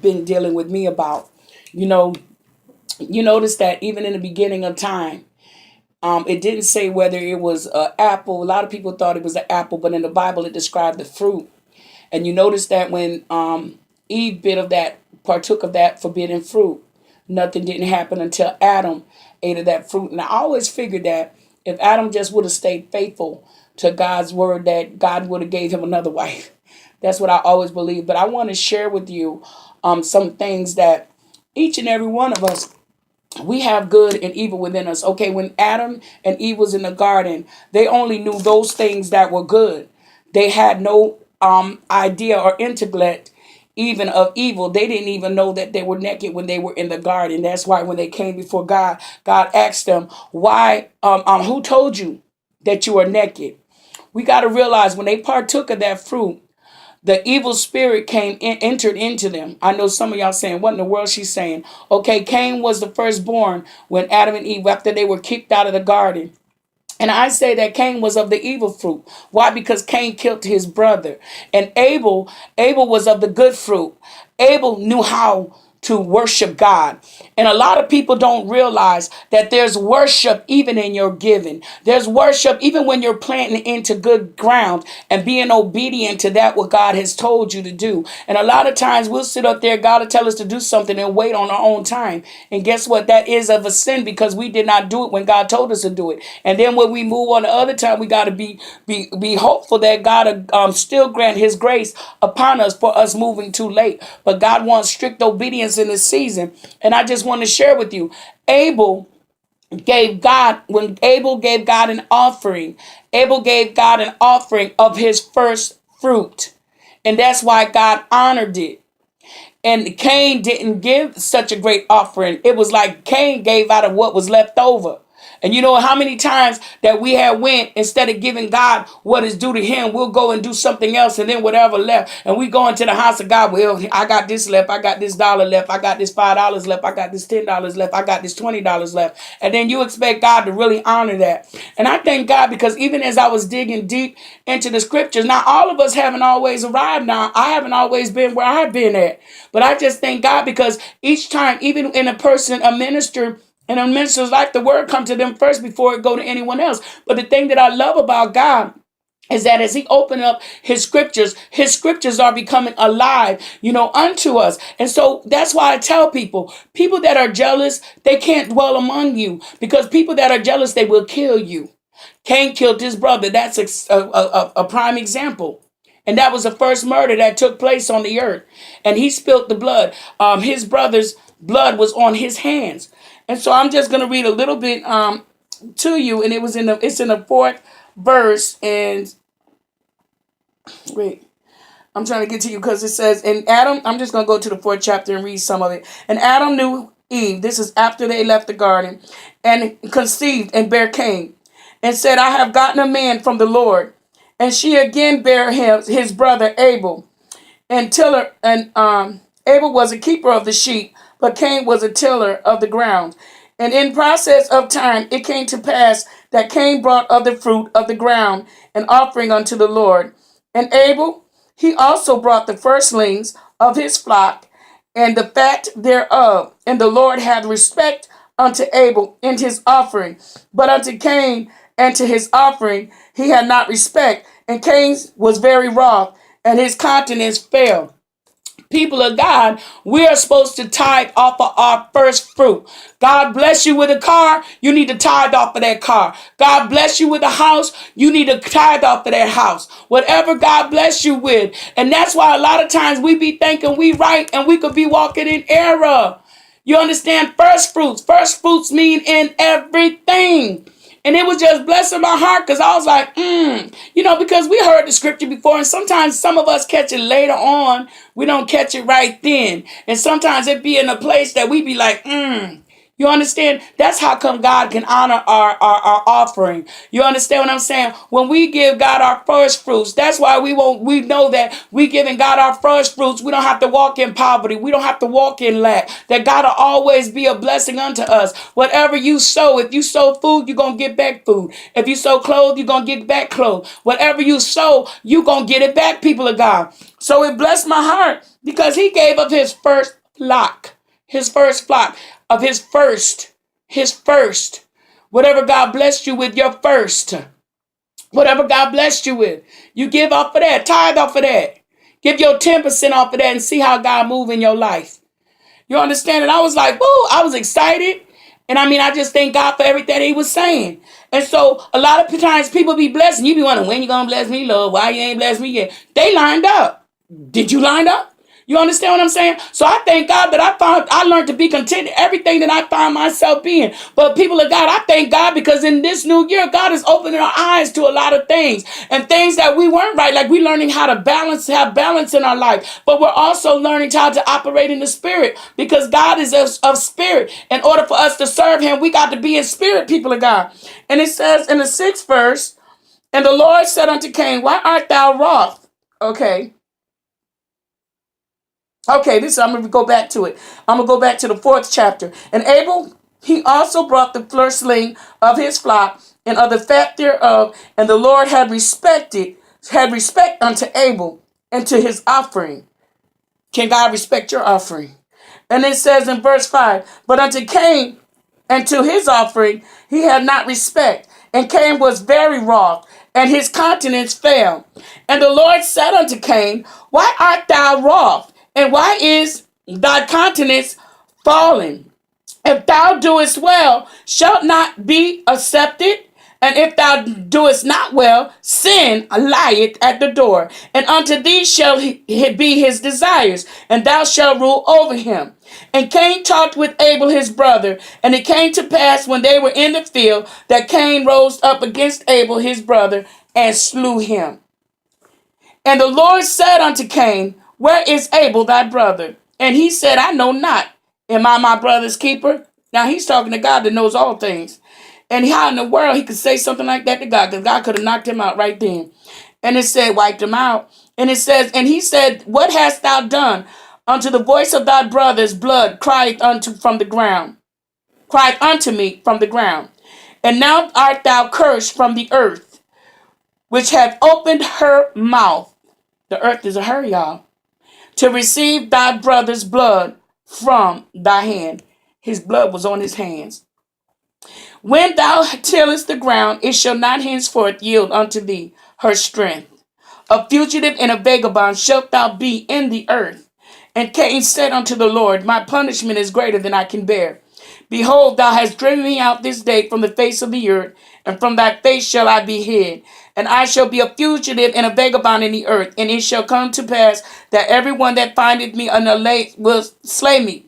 been dealing with me about. You know, you notice that even in the beginning of time, it didn't say whether it was an apple. A lot of people thought it was an apple, but in the Bible it described the fruit. And you notice that when Eve bit of that, partook of that forbidden fruit, nothing didn't happen until Adam ate of that fruit. And I always figured that if Adam just would have stayed faithful to God's word, that God would have gave him another wife. That's what I always believe. But I want to share with you some things that each and every one of us, we have good and evil within us. Okay, when Adam and Eve was in the garden, they only knew those things that were good. They had no idea or intellect even of evil. They didn't even know that they were naked when they were in the garden. That's why when they came before God, God asked them, why, who told you that you are naked? We got to realize when they partook of that fruit, the evil spirit came in, entered into them. I know some of y'all saying, what in the world she's saying? Okay, Cain was the firstborn when Adam and Eve, after they were kicked out of the garden. And I say that Cain was of the evil fruit. Why? Because Cain killed his brother. And Abel was of the good fruit. Abel knew how to worship God. And a lot of people don't realize that there's worship even in your giving. There's worship even when you're planting into good ground and being obedient to that what God has told you to do. And a lot of times we'll sit up there, God will tell us to do something and wait on our own time. And guess what? That is of a sin because we did not do it when God told us to do it. And then when we move on the other time, we got to be hopeful that God still grant his grace upon us for us moving too late. But God wants strict obedience in this season. And I just want to share with you, Abel gave God, when Abel gave God an offering, Abel gave God an offering of his first fruit. And that's why God honored it. And Cain didn't give such a great offering. It was like Cain gave out of what was left over. And you know how many times that we have went, instead of giving God what is due to him, we'll go and do something else and then whatever left. And we go into the house of God. Well, I got this left. I got this dollar left. I got this $5 left. I got this $10 left. I got this $20 left. And then you expect God to really honor that. And I thank God because even as I was digging deep into the scriptures, now all of us haven't always arrived now. I haven't always been where I've been at. But I just thank God because each time, even in a person, a minister, and a minister's life, the word come to them first before it go to anyone else. But the thing that I love about God is that as he opened up his scriptures are becoming alive, unto us. And so that's why I tell people that are jealous, they can't dwell among you because people that are jealous, they will kill you. Cain killed his brother. That's a prime example. And that was the first murder that took place on the earth. And he spilled the blood. His brother's blood was on his hands. And so I'm just going to read a little bit to you. And it's in the fourth verse. And wait, I'm trying to get to you because it says, and Adam, I'm just going to go to the fourth chapter and read some of it. And Adam knew Eve. This is after they left the garden and conceived and bare Cain and said, I have gotten a man from the Lord. And she again bare him his brother Abel. And Abel was a keeper of the sheep, but Cain was a tiller of the ground. And in process of time, it came to pass that Cain brought of the fruit of the ground an offering unto the Lord. And Abel, he also brought the firstlings of his flock and the fat thereof. And the Lord had respect unto Abel in his offering, but unto Cain and to his offering he had not respect. And Cain was very wroth, and his countenance fell. People of God, we are supposed to tithe off of our first fruit. God bless you with a car, you need to tithe off of that car. God bless you with a house, you need to tithe off of that house. Whatever God bless you with. And that's why a lot of times we be thinking we right and we could be walking in error. You understand? First fruits. First fruits mean in everything. And it was just blessing my heart because I was like, because we heard the scripture before. And sometimes some of us catch it later on. We don't catch it right then. And sometimes it be in a place that we be like, You understand? That's how come God can honor our offering. You understand what I'm saying? When we give God our first fruits, that's why we know that we giving God our first fruits. We don't have to walk in poverty. We don't have to walk in lack. That God will always be a blessing unto us. Whatever you sow, if you sow food, you're going to get back food. If you sow clothes, you're going to get back clothes. Whatever you sow, you're going to get it back, people of God. So it blessed my heart because he gave up his first flock of his first. Whatever God blessed you with, your first. Whatever God blessed you with, you give off of that, tithe off of that. Give your 10% off of that and see how God move in your life. You understand? And I was like, woo, I was excited. And I mean, I just thank God for everything he was saying. And so a lot of times people be blessed and you be wondering, when you going to bless me, Lord? Why you ain't blessed me yet? They lined up. Did you line up? You understand what I'm saying? So I thank God that I learned to be content in everything that I find myself being. But people of God, I thank God because in this new year, God is opening our eyes to a lot of things and things that we weren't right. Like we're learning how to have balance in our life, but we're also learning how to operate in the spirit because God is of spirit. In order for us to serve him, we got to be in spirit, people of God. And it says in the 6th verse, and the Lord said unto Cain, why art thou wroth? Okay, I'm going to go back to it. I'm going to go back to the 4th chapter. And Abel, he also brought the firstling of his flock and of the fat thereof, and the Lord had respect unto Abel and to his offering. Can God respect your offering? And it says in verse 5, but unto Cain and to his offering he had not respect. And Cain was very wroth, and his countenance fell. And the Lord said unto Cain, why art thou wroth? And why is thy countenance fallen? If thou doest well, shalt not be accepted. And if thou doest not well, sin lieth at the door. And unto thee shall be his desires, and thou shalt rule over him. And Cain talked with Abel his brother. And it came to pass when they were in the field that Cain rose up against Abel his brother and slew him. And the Lord said unto Cain, where is Abel thy brother? And he said, I know not. Am I my brother's keeper? Now he's talking to God that knows all things. And how in the world he could say something like that to God? Because God could have knocked him out right then. And it said, wiped him out. And it says, and he said, what hast thou done? Unto the voice of thy brother's blood crieth unto me from the ground. And now art thou cursed from the earth, which hath opened her mouth. The earth is a her, y'all. To receive thy brother's blood from thy hand. His blood was on his hands. When thou tillest the ground, it shall not henceforth yield unto thee her strength. A fugitive and a vagabond shalt thou be in the earth. And Cain said unto the Lord, my punishment is greater than I can bear. Behold, thou hast driven me out this day from the face of the earth, and from thy face shall I be hid. And I shall be a fugitive and a vagabond in the earth. And it shall come to pass that everyone that findeth me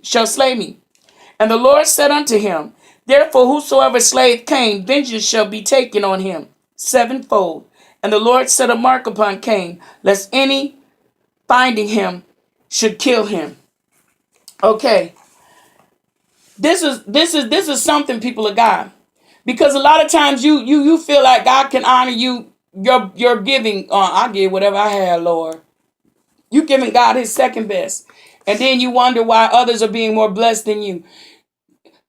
shall slay me. And the Lord said unto him, therefore whosoever slayeth Cain, vengeance shall be taken on him sevenfold. And the Lord set a mark upon Cain, lest any finding him should kill him. Okay. This is something, people of God. Because a lot of times you feel like God can honor you, your giving. I give whatever I have, Lord. You giving God his second best. And then you wonder why others are being more blessed than you.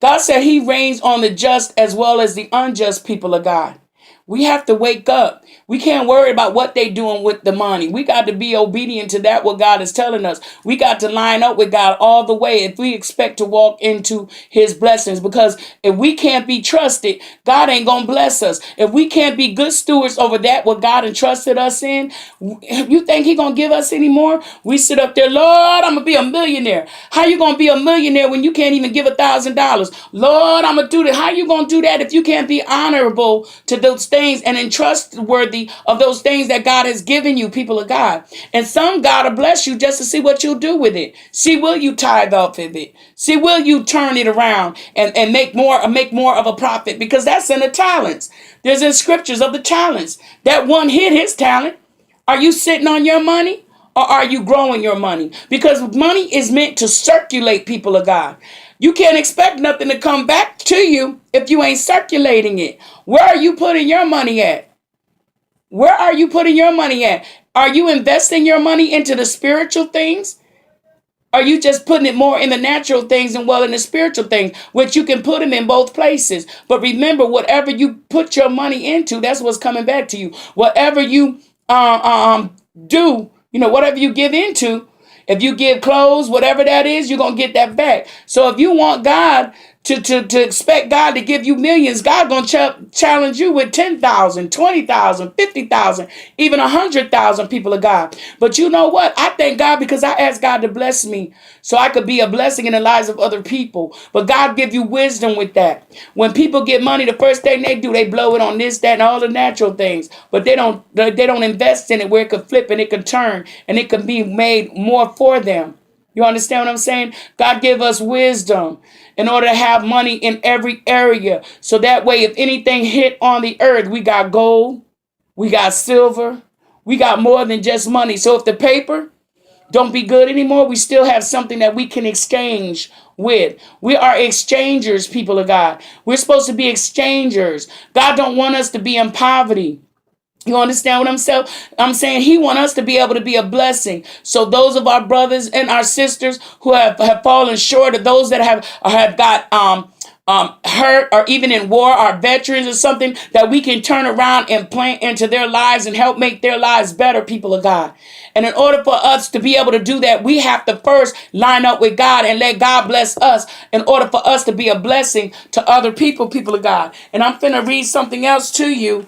God said he reigns on the just as well as the unjust, people of God. We have to wake up. We can't worry about what they're doing with the money. We got to be obedient to that, what God is telling us. We got to line up with God all the way if we expect to walk into his blessings. Because if we can't be trusted, God ain't going to bless us. If we can't be good stewards over that, what God entrusted us in, you think he going to give us any more? We sit up there, Lord, I'm going to be a millionaire. How you going to be a millionaire when you can't even give $1,000? Lord, I'm going to do that. How you going to do that if you can't be honorable to those things and untrustworthy of those things that God has given you, people of God? And some God will bless you just to see what you'll do with it. See, will you tithe off of it? See, will you turn it around and make more of a profit? Because that's in the talents. There's in scriptures of the talents. That one hid his talent. Are you sitting on your money? Or are you growing your money? Because money is meant to circulate, people of God. You can't expect nothing to come back to you if you ain't circulating it. Where are you putting your money at? Where are you putting your money at? Are you investing your money into the spiritual things? Are you just putting it more in the natural things and well in the spiritual things, which you can put them in both places? But remember, whatever you put your money into, that's what's coming back to you. Whatever you do, whatever you give into, If you give clothes, whatever that is, you're going to get that back. So if you want God to expect God to give you millions, God going to challenge you with 10,000, 20,000, 50,000, even 100,000 people of God. But you know what? I thank God because I asked God to bless me so I could be a blessing in the lives of other people. But God give you wisdom with that. When people get money, the first thing they do, they blow it on this, that, and all the natural things. But they don't invest in it where it could flip and it could turn and it could be made more for them. You understand what I'm saying? God give us wisdom in order to have money in every area. So that way, if anything hit on the earth, we got gold, we got silver, we got more than just money. So if the paper don't be good anymore, we still have something that we can exchange with. We are exchangers, people of God. We're supposed to be exchangers. God don't want us to be in poverty. You understand what I'm saying? He wants us to be able to be a blessing. So those of our brothers and our sisters who have fallen short, of those that have got hurt or even in war, our veterans or something, that we can turn around and plant into their lives and help make their lives better, people of God. And in order for us to be able to do that, we have to first line up with God and let God bless us in order for us to be a blessing to other people, people of God. And I'm finna read something else to you.